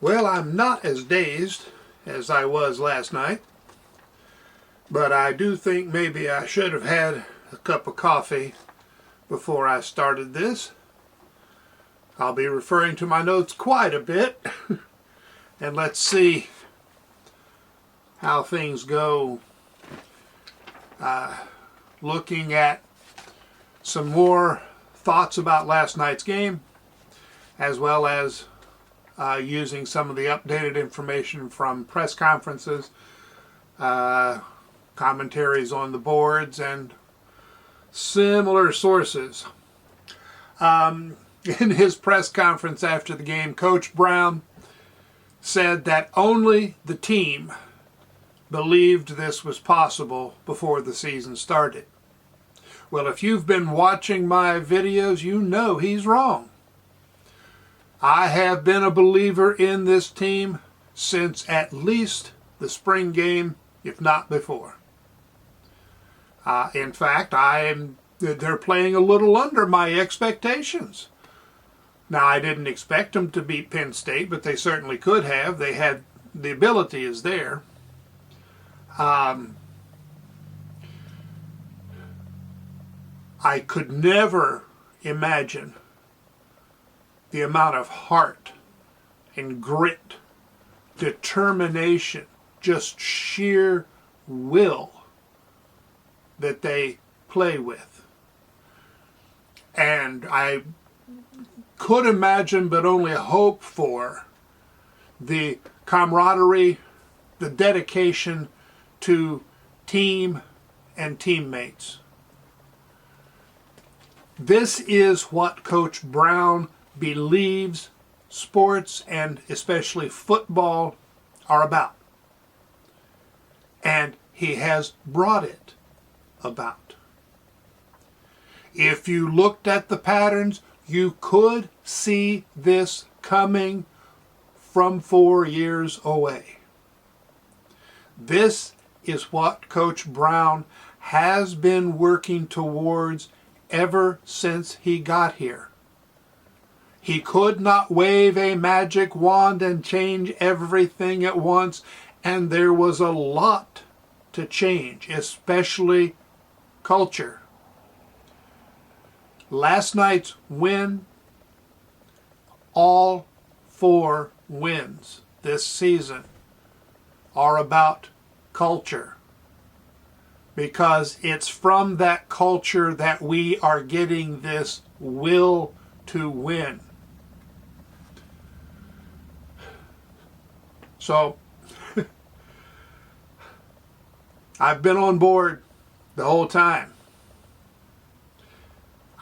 Well, I'm not as dazed as I was last night, but I do think maybe I should have had a cup of coffee before I started this. I'll be referring to my notes quite a bit, and let's see how things go. Looking at some more thoughts about last night's game, as well as using some of the updated information from press conferences, commentaries on the boards, and similar sources. In his press conference after the game, Coach Brown said that only the team believed this was possible before the season started. Well, if you've been watching my videos, you know he's wrong. I have been a believer in this team since at least the spring game, if not before. In fact, they're playing a little under my expectations. Now, I didn't expect them to beat Penn State, but they certainly could have. The ability is there. I could never imagine the amount of heart and grit, determination, just sheer will that they play with. And I could imagine, but only hope for, the camaraderie, the dedication to team and teammates. This is what Coach Brown believes sports, and especially football, are about. And he has brought it about. If you looked at the patterns, you could see this coming from 4 years away. This is what Coach Brown has been working towards ever since he got here. He could not wave a magic wand and change everything at once, and there was a lot to change, especially culture. Last night's win, all 4 wins this season, are about culture, because it's from that culture that we are getting this will to win. So, I've been on board the whole time.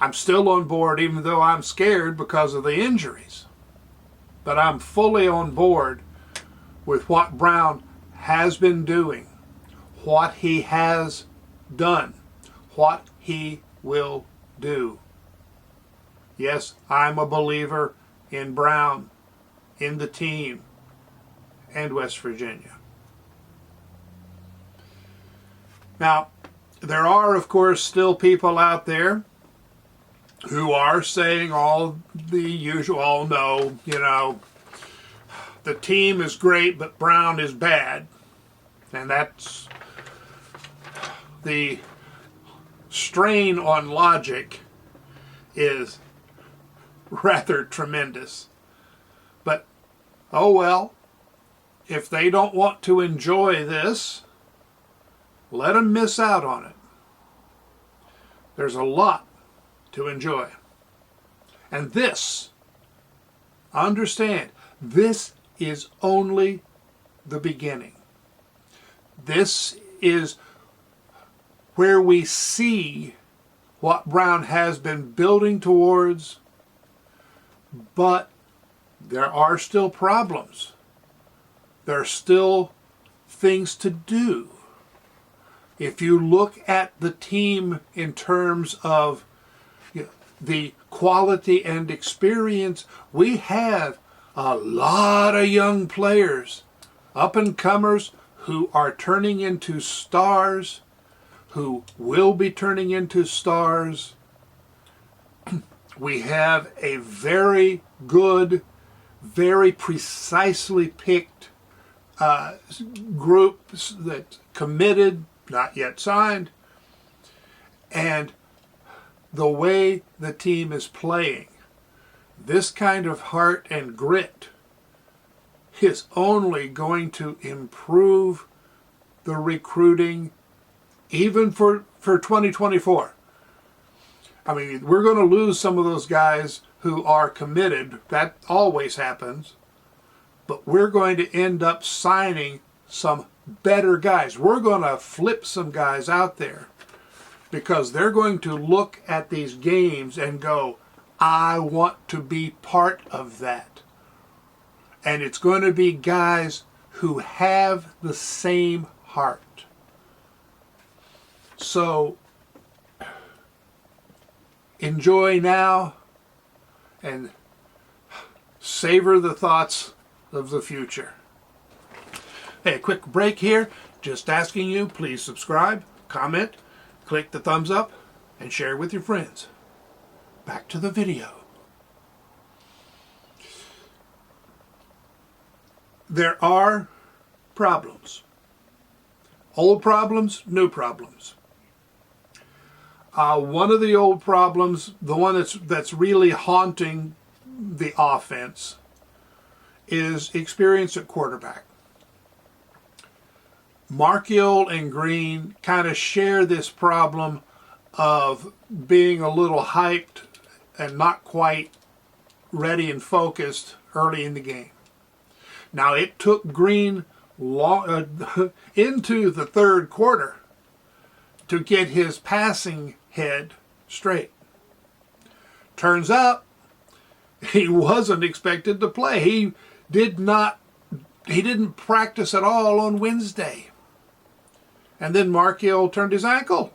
I'm still on board, even though I'm scared because of the injuries. But I'm fully on board with what Brown has been doing, what he has done, what he will do. Yes, I'm a believer in Brown, in the team, and West Virginia. Now, there are, of course, still people out there who are saying all the usual, oh no, the team is great, but Brown is bad. And that's the strain on logic is rather tremendous. But, oh well, if they don't want to enjoy this, let them miss out on it. There's a lot to enjoy. And this, understand, this is only the beginning. This is where we see what Brown has been building towards, but there are still problems. There are still things to do. If you look at the team in terms of the quality and experience, we have a lot of young players, up-and-comers, who are turning into stars, who will be turning into stars. We have a very good very precisely picked groups that committed, not yet signed, and the way the team is playing, this kind of heart and grit is only going to improve the recruiting even for 2024. I mean, we're going to lose some of those guys who are committed. That always happens. But we're going to end up signing some better guys. We're going to flip some guys out there because they're going to look at these games and go, I want to be part of that. And it's going to be guys who have the same heart. So enjoy now and savor the thoughts of the future. Hey, a quick break here. Just asking you, please subscribe, comment, click the thumbs up, and share with your friends. Back to the video. There are problems. Old problems, new problems. One of the old problems, the one that's really haunting the offense, is experience at quarterback. Markiel and Green kind of share this problem of being a little hyped and not quite ready and focused early in the game. Now, it took Green into the third quarter to get his passing head straight. Turns out he wasn't expected to play. He didn't practice at all on Wednesday. And then Markiel turned his ankle.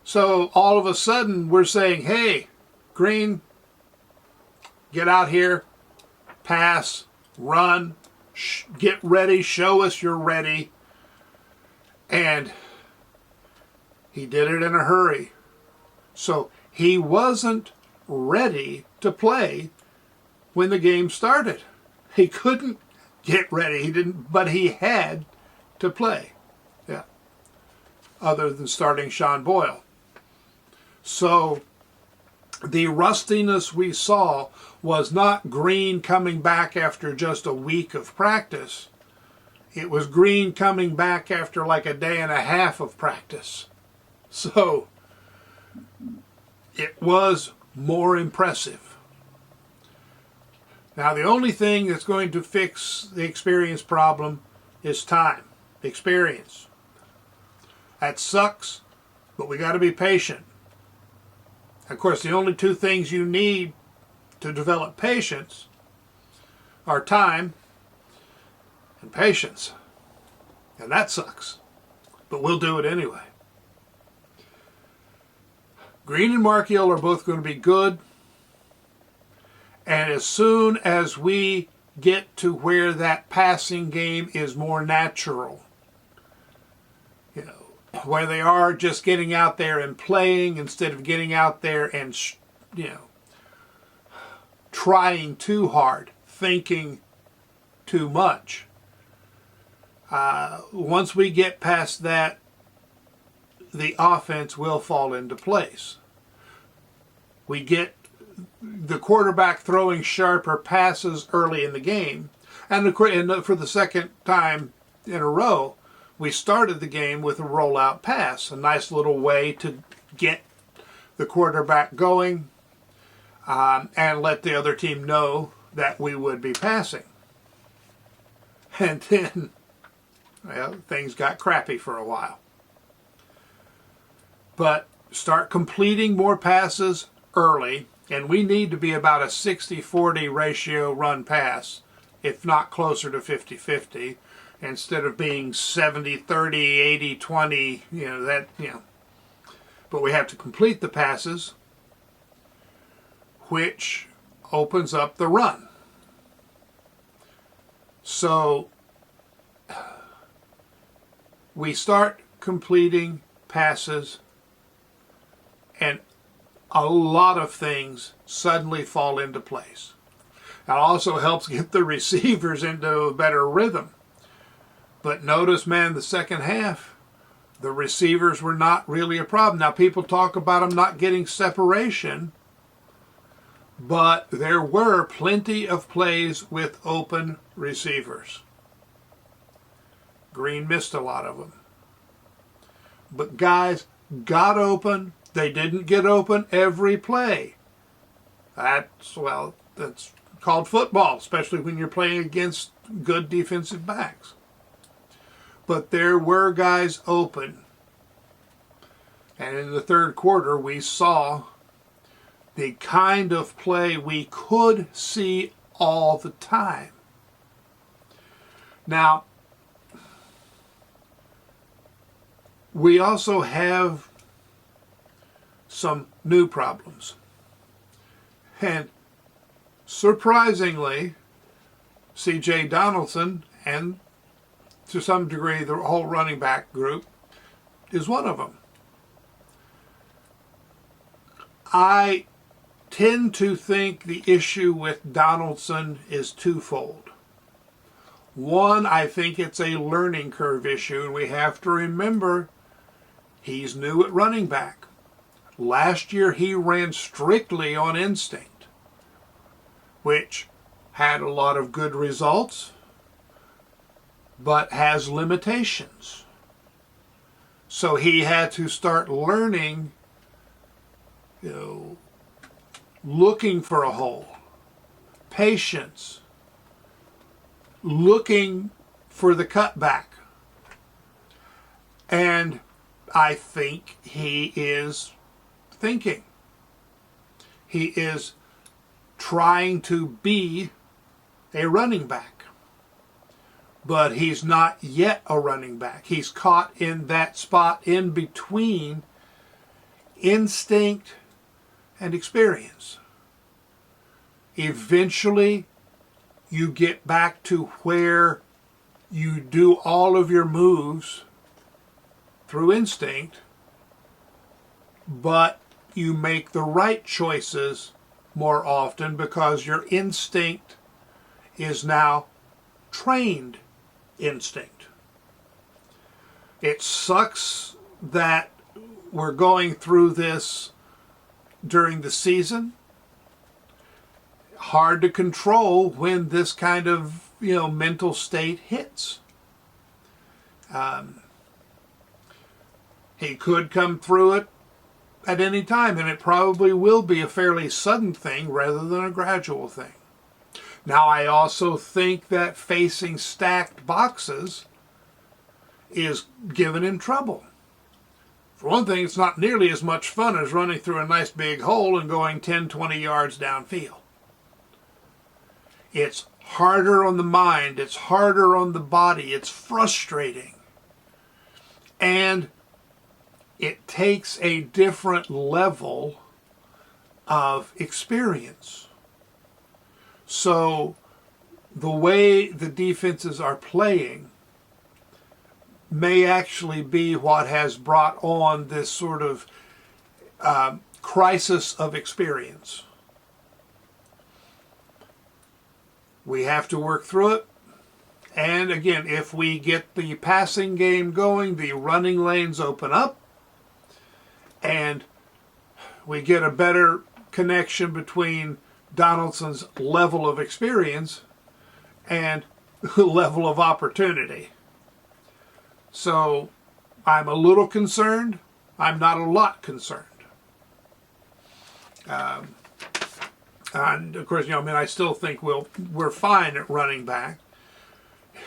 So all of a sudden we're saying, hey, Green, get out here, pass, run, get ready, show us you're ready. And he did it in a hurry. So he wasn't ready to play when the game started. He couldn't get ready. But he had to play. Yeah. Other than starting Sean Boyle. So the rustiness we saw was not Green coming back after just a week of practice. It was Green coming back after like a day and a half of practice. So it was more impressive. Now the only thing that's going to fix the experience problem is time, experience. That sucks, but we got to be patient. Of course, the only two things you need to develop patience are time and patience. And that sucks. But we'll do it anyway. Green and Markiel are both going to be good. And as soon as we get to where that passing game is more natural, where they are just getting out there and playing instead of getting out there and, trying too hard, thinking too much. Once we get past that, the offense will fall into place. We get the quarterback throwing sharper passes early in the game, and for the second time in a row, we started the game with a rollout pass, a nice little way to get the quarterback going and let the other team know that we would be passing. And then, things got crappy for a while. But start completing more passes early, and we need to be about a 60-40 ratio run-pass, if not closer to 50-50. Instead of being 70-30, 80-20, But we have to complete the passes, which opens up the run. So we start completing passes, and a lot of things suddenly fall into place. It also helps get the receivers into a better rhythm. But notice, man, the second half, the receivers were not really a problem. Now, people talk about them not getting separation, but there were plenty of plays with open receivers. Green missed a lot of them. But guys got open. They didn't get open every play. That's called football, especially when you're playing against good defensive backs. But there were guys open. And in the third quarter, we saw the kind of play we could see all the time. Now, we also have some new problems. And surprisingly, C.J. Donaldson, and to some degree the whole running back group, is one of them. I tend to think the issue with Donaldson is twofold. One, I think it's a learning curve issue, and we have to remember he's new at running back. Last year he ran strictly on instinct, which had a lot of good results, but has limitations. So he had to start learning, looking for a hole, patience, looking for the cutback. And I think he is thinking. He is trying to be a running back. But he's not yet a running back. He's caught in that spot in between instinct and experience. Eventually, you get back to where you do all of your moves through instinct, but you make the right choices more often because your instinct is now trained instinct. It sucks that we're going through this during the season. Hard to control when this kind of mental state hits. He could come through it at any time, and it probably will be a fairly sudden thing rather than a gradual thing. Now, I also think that facing stacked boxes is giving him trouble. For one thing, it's not nearly as much fun as running through a nice big hole and going 10, 20 yards downfield. It's harder on the mind. It's harder on the body. It's frustrating. And it takes a different level of experience. So the way the defenses are playing may actually be what has brought on this sort of crisis of experience. We have to work through it. And again, if we get the passing game going, the running lanes open up, and we get a better connection between Donaldson's level of experience and level of opportunity. So I'm a little concerned. I'm not a lot concerned. And of course, I still think we're fine at running back.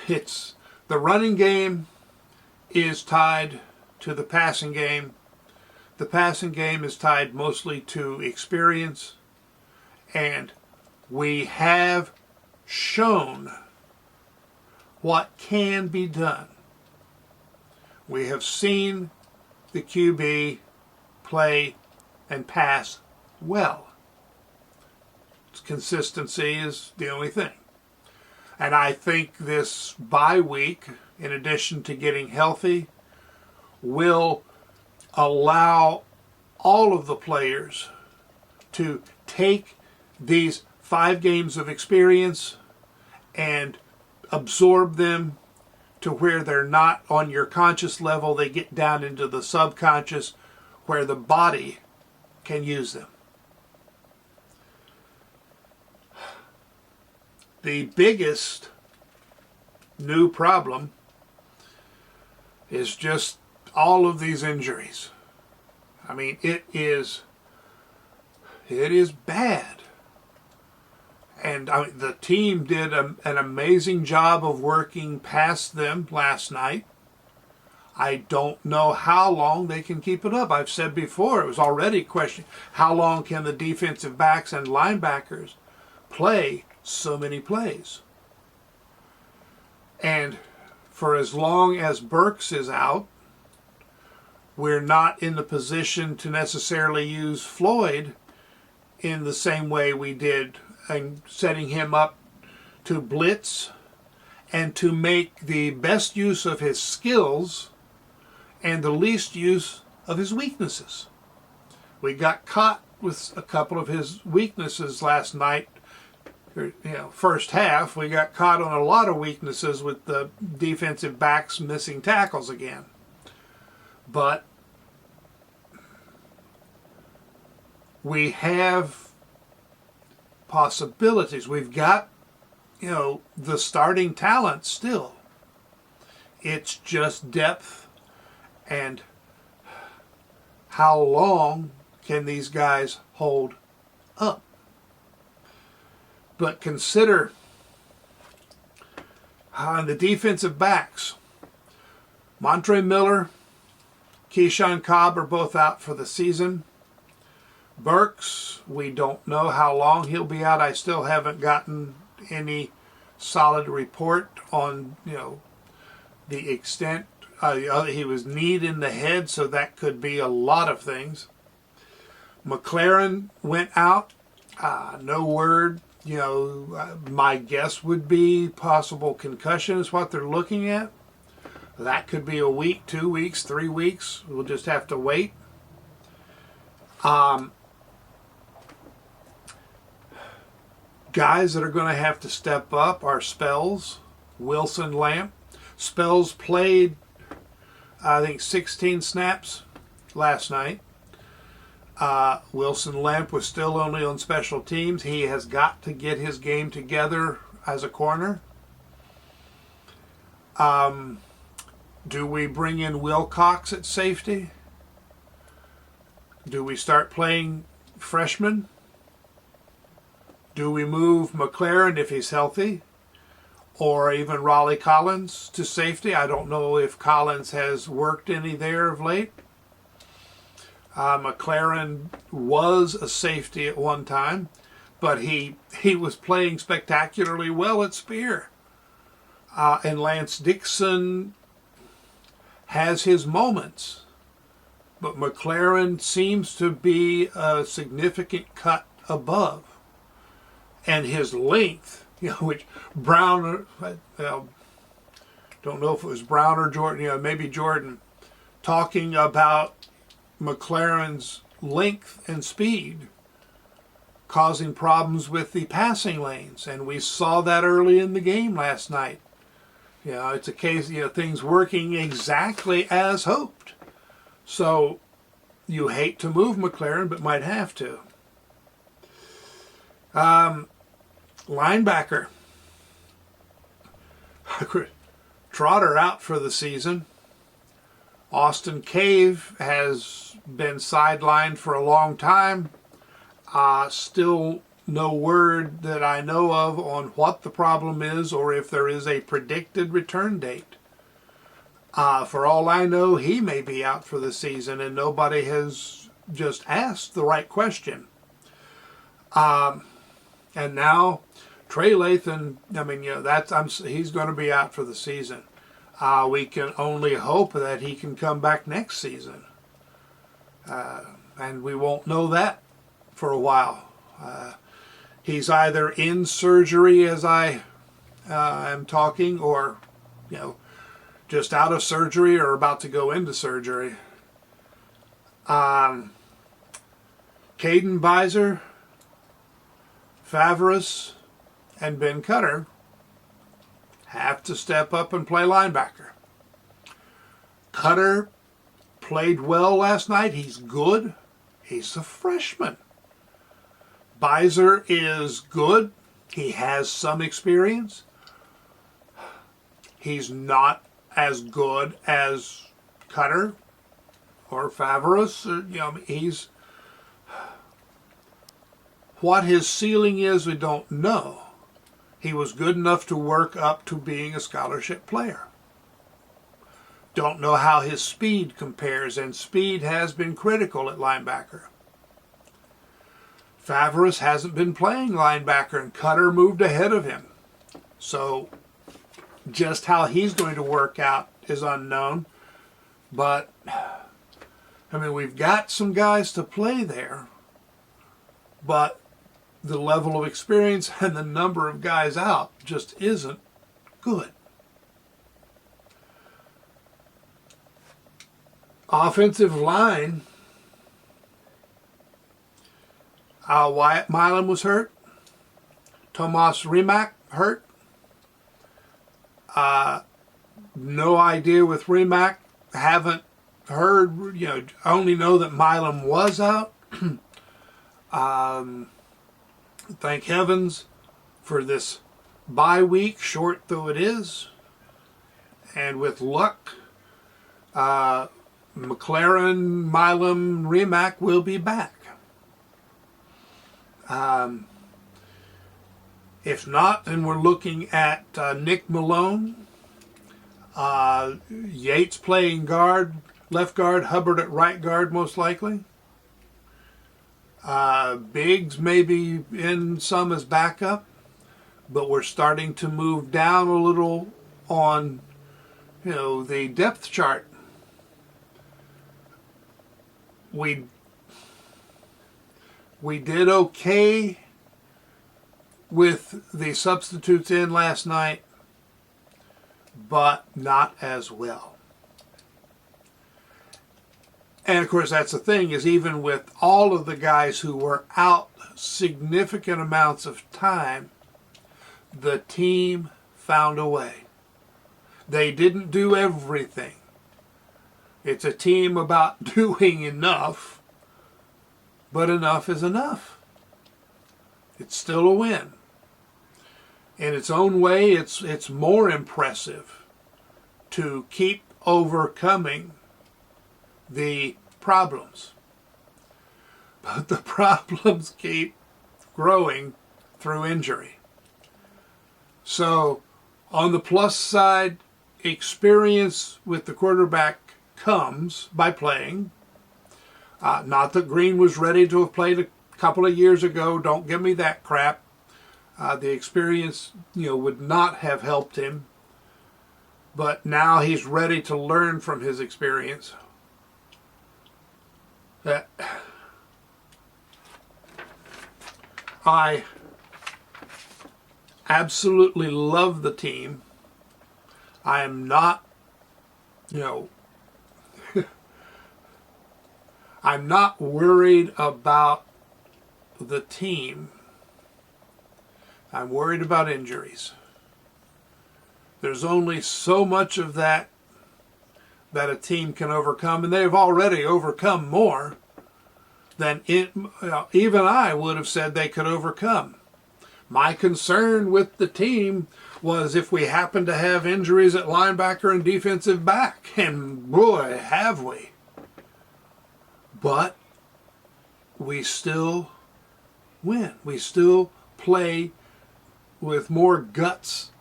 It's the running game is tied to the passing game. The passing game is tied mostly to experience, and we have shown what can be done. We have seen the QB play and pass well. Consistency is the only thing. And I think this bye week, in addition to getting healthy, will allow all of the players to take these 5 games of experience and absorb them to where they're not on your conscious level. They get down into the subconscious where the body can use them. The biggest new problem is just all of these injuries. I mean, it is bad. And the team did an amazing job of working past them last night. I don't know how long they can keep it up. I've said before, it was already a question, how long can the defensive backs and linebackers play so many plays? And for as long as Burks is out, we're not in the position to necessarily use Floyd in the same way we did, and setting him up to blitz and to make the best use of his skills and the least use of his weaknesses. We got caught with a couple of his weaknesses last night. First half, we got caught on a lot of weaknesses with the defensive backs missing tackles again. But we have possibilities. We've got, the starting talent still. It's just depth and how long can these guys hold up. But consider on the defensive backs, Montre Miller, Keyshawn Cobb are both out for the season. Burks, we don't know how long he'll be out. I still haven't gotten any solid report on, the extent. He was kneed in the head, so that could be a lot of things. McLaren went out. No word. My guess would be possible concussion is what they're looking at. That could be a week, 2 weeks, 3 weeks. We'll just have to wait. Guys that are going to have to step up are Spells, Wilson, Lamp. Spells played, I think, 16 snaps last night. Wilson Lamp was still only on special teams. He has got to get his game together as a corner. Do we bring in Wilcox at safety? Do we start playing freshmen? Do we move McLaren if he's healthy? Or even Raleigh Collins to safety? I don't know if Collins has worked any there of late. McLaren was a safety at one time, but he was playing spectacularly well at Spear. And Lance Dixon has his moments, but McLaren seems to be a significant cut above. And his length, which Brown, don't know if it was Brown or Jordan, maybe Jordan, talking about McLaren's length and speed causing problems with the passing lanes. And we saw that early in the game last night. It's a case, things working exactly as hoped. So you hate to move McLaren, but might have to. Linebacker. Trotter out for the season. Austin Cave has been sidelined for a long time. Still no word that I know of on what the problem is or if there is a predicted return date. For all I know, he may be out for the season and nobody has just asked the right question. And now Trey Lathan, he's going to be out for the season. We can only hope that he can come back next season. And we won't know that for a while. He's either in surgery as I am talking or, just out of surgery or about to go into surgery. Caden Beiser, Favres and Ben Cutter have to step up and play linebacker. Cutter played well last night. He's good. He's a freshman. Beiser is good. He has some experience. He's not as good as Cutter or Favres. He's what his ceiling is, we don't know. He was good enough to work up to being a scholarship player. Don't know how his speed compares, and speed has been critical at linebacker. Favres hasn't been playing linebacker, and Cutter moved ahead of him. So just how he's going to work out is unknown. But, we've got some guys to play there, but the level of experience and the number of guys out just isn't good. Offensive line, Wyatt Milam was hurt. Tomas Rimac hurt. No idea with Rimac. Haven't heard, only know that Milam was out. Thank heavens for this bye week, short though it is. And with luck, McLaren, Milam, Rimac will be back. If not, then we're looking at Nick Malone, Yates playing guard, left guard, Hubbard at right guard most likely. Biggs maybe in some as backup, but we're starting to move down a little on, the depth chart. We did okay with the substitutes in last night, but not as well. And of course, that's the thing, is even with all of the guys who were out significant amounts of time, the team found a way. They didn't do everything. It's a team about doing enough, but enough is enough. It's still a win. In its own way, it's more impressive to keep overcoming the problems. But the problems keep growing through injury. So, on the plus side, experience with the quarterback comes by playing. Not that Green was ready to have played a couple of years ago. Don't give me that crap. The experience, would not have helped him. But now he's ready to learn from his experience. I absolutely love the team. I am not, I'm not worried about the team. I'm worried about injuries. There's only so much of that a team can overcome, and they've already overcome more than even I would have said they could overcome. My concern with the team was if we happen to have injuries at linebacker and defensive back, and boy, have we. But we still win. We still play with more guts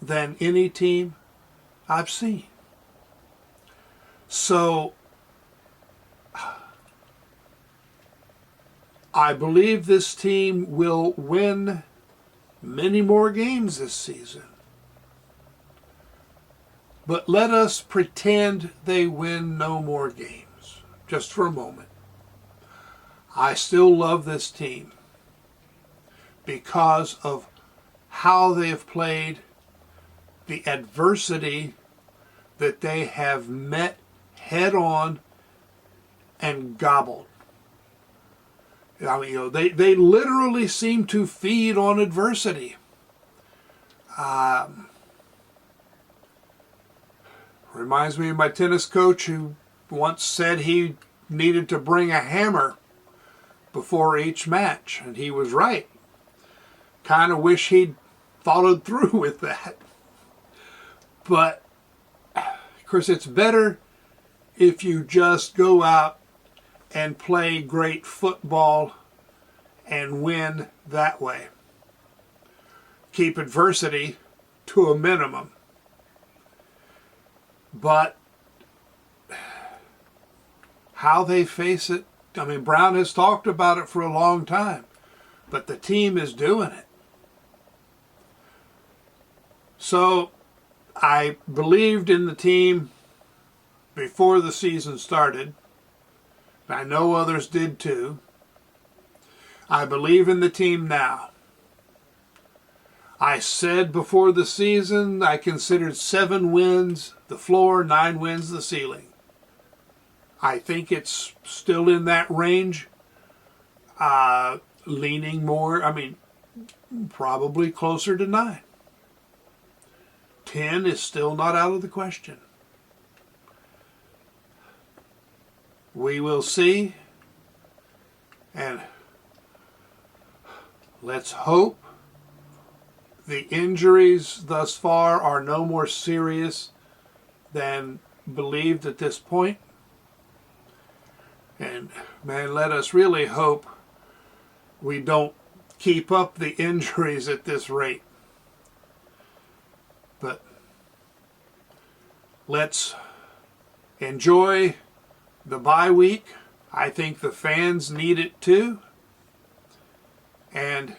than any team I've seen. So, I believe this team will win many more games this season. But let us pretend they win no more games, just for a moment. I still love this team because of how they have played, the adversity that they have met head on and gobbled. I mean, they literally seem to feed on adversity. Reminds me of my tennis coach who once said he needed to bring a hammer before each match, and he was right. Kind of wish he'd followed through with that. But, of course, it's better if you just go out and play great football and win that way. Keep adversity to a minimum. But how they face it, I mean, Brown has talked about it for a long time, but the team is doing it. So I believed in the team before the season started. I know others did too. I believe in the team now. I said before the season I considered 7 wins the floor, 9 wins the ceiling. I think it's still in that range. Leaning more, probably closer to 9. 10 is still not out of the question. We will see. And let's hope the injuries thus far are no more serious than believed at this point. And man, let us really hope we don't keep up the injuries at this rate. But let's enjoy the bye week. I think the fans need it too. And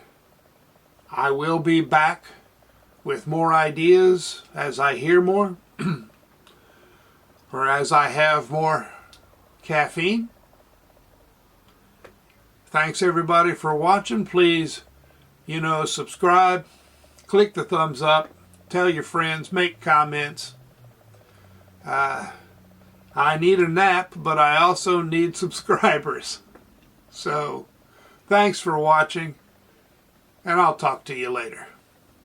I will be back with more ideas as I hear more or as I have more caffeine. Thanks everybody for watching. Please, subscribe, click the thumbs up, tell your friends, make comments. I need a nap, but I also need subscribers. So, thanks for watching, and I'll talk to you later.